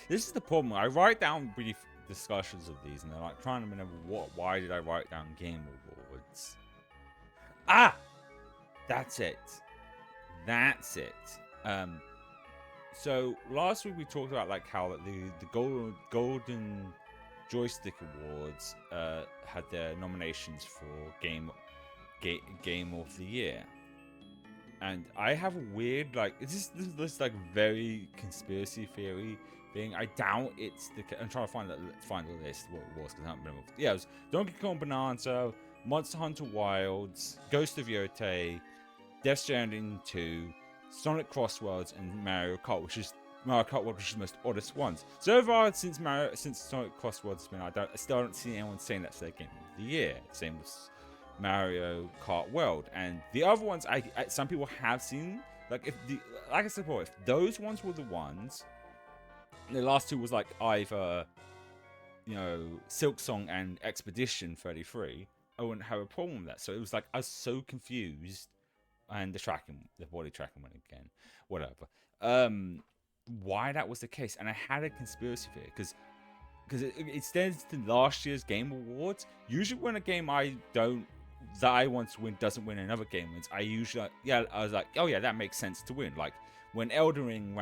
This is the problem. I write down brief discussions of these, and they're like trying to remember why did I write down Game Awards? Ah, that's it. That's it. So last week we talked about like how the golden joystick awards had their nominations for game of the year, and I have a weird like this like very conspiracy theory thing. I doubt it's the. I'm trying to find the list what it was because I don't remember. Yeah, it was Donkey Kong Bonanza, Monster Hunter Wilds, Ghost of Yote, Death Stranding 2, Sonic Crossworlds, and Mario Kart, which is the most oddest ones. So far, since Sonic Crossworlds has been, I still don't see anyone saying that's their game of the year. Same with Mario Kart World, and the other ones, some people have seen. Like like I said before, if those ones were the ones, the last two was like either, Silk Song and Expedition 33. I wouldn't have a problem with that. So it was like I was so confused. And the body tracking went again, whatever. Why that was the case, and I had a conspiracy theory because it extends to last year's Game Awards. Usually, when a game that I want to win doesn't win, another game wins. I was like, oh yeah, that makes sense to win. Like when Elden Ring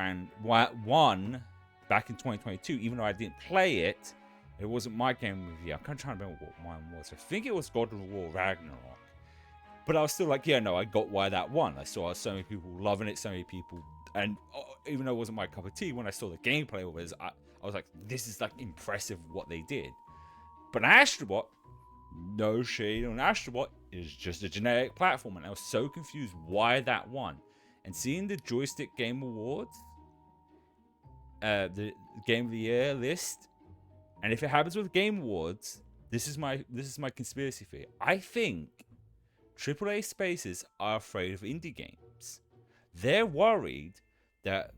won back in 2022, even though I didn't play it, it wasn't my game of the year. I'm kind of trying to remember what mine was. I think it was God of War Ragnarok. But I was still like, yeah, no, I got why that won. I saw so many people loving it, so many people, and even though it wasn't my cup of tea, when I saw the gameplay of it, I was like, this is like impressive what they did. But Astrobot, no shade on Astrobot, is just a generic platform, and I was so confused why that won. And seeing the Joystick Game Awards, the Game of the Year list, and if it happens with Game Awards, this is my conspiracy theory. I think AAA spaces are afraid of indie games. They're worried that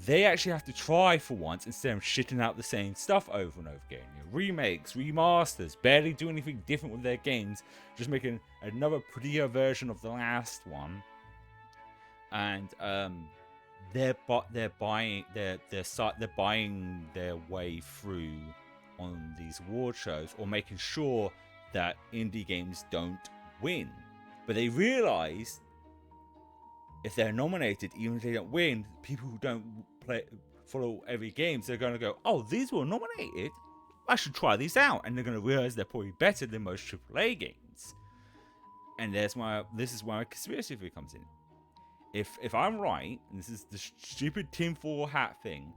they actually have to try for once instead of shitting out the same stuff over and over again. Remakes, remasters, barely do anything different with their games, just making another prettier version of the last one. And they're buying their way through on these award shows, or making sure that indie games don't win. But they realize if they're nominated, even if they don't win, people who don't follow every game, they're going to go, oh, these were nominated, I should try these out. And they're going to realize they're probably better than most AAA games. And this is where my conspiracy theory comes in. If I'm right, and this is the stupid tinfoil hat thing,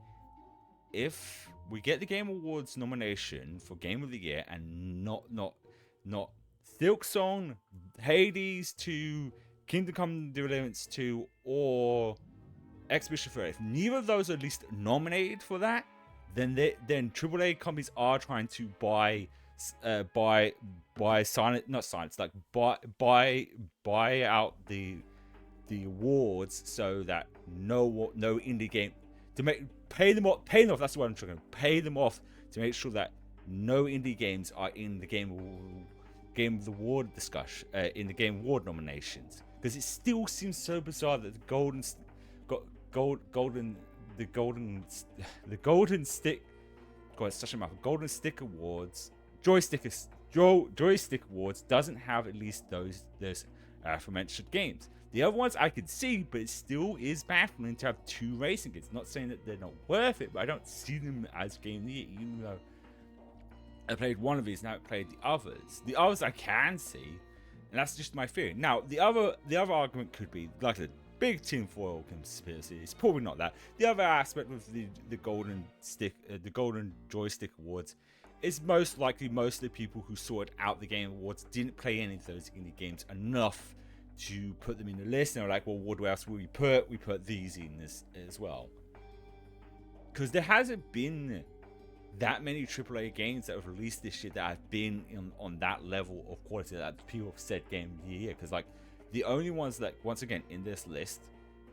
if we get the Game Awards nomination for Game of the Year and not Silk Song, Hades 2, Kingdom Come Deliverance 2, or Expedition 30. If neither of those are at least nominated for that, then AAA companies are trying to buy out the awards so that no indie game pay them off. That's what I'm trying to pay them off to make sure that no indie games are in the Game of the Award discussion, in the Game Award nominations, because it still seems so bizarre that the golden stick, God, it's such a mouthful. Golden Stick Awards, Joystick Awards doesn't have at least those aforementioned games. The other ones I could see, but it still is baffling to have two racing games. Not saying that they're not worth it, but I don't see them as Game of the Year, even though I played one of these, now I played the others. The others I can see, and that's just my theory. Now, the other argument could be, like a big tinfoil conspiracy. It's probably not that. The other aspect of the golden joystick awards is most likely most of the people who sorted out the Game Awards didn't play any of those indie games enough to put them in the list. And they're like, well, what else will we put? We put these in this as well. Because there hasn't been that many AAA games that have released this year that have been on that level of quality that people have said Game of the Year. Because like the only ones that, once again, in this list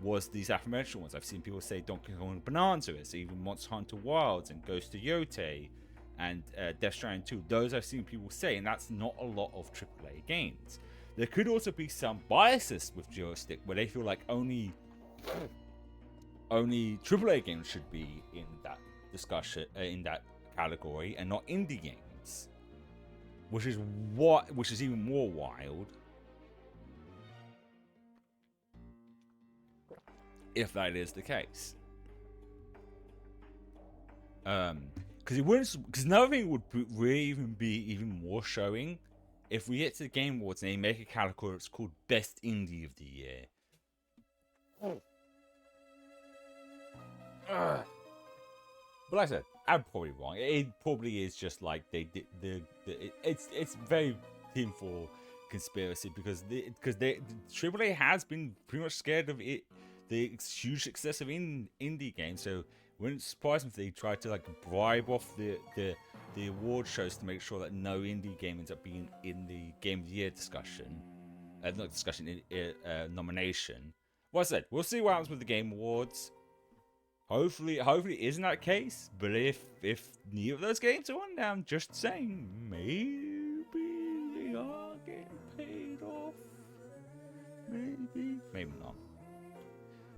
was these aforementioned ones. I've seen people say Donkey Kong Bonanza, it's even Monster Hunter Wilds and Ghost of Yote and Death Stranding 2. Those I've seen people say, and that's not a lot of AAA games. There could also be some biases with Joystick where they feel like only AAA games should be in discussion in that category, and not indie games, which is even more wild. If that is the case, because it wouldn't. Because another thing would really even be even more showing if we get to the Game Awards and they make a category that's called Best Indie of the Year. But like I said, I'm probably wrong. It probably is just like they did it's very tinfoil conspiracy because AAA has been pretty much scared of it, the huge success of indie games. So it wouldn't surprise me if they tried to like bribe off the award shows to make sure that no indie game ends up being in the Game of the Year discussion, not discussion, nomination. Well, I said we'll see what happens with the Game Awards. Hopefully it isn't that case. But if neither of those games are on, I'm just saying maybe they are getting paid off. Maybe not.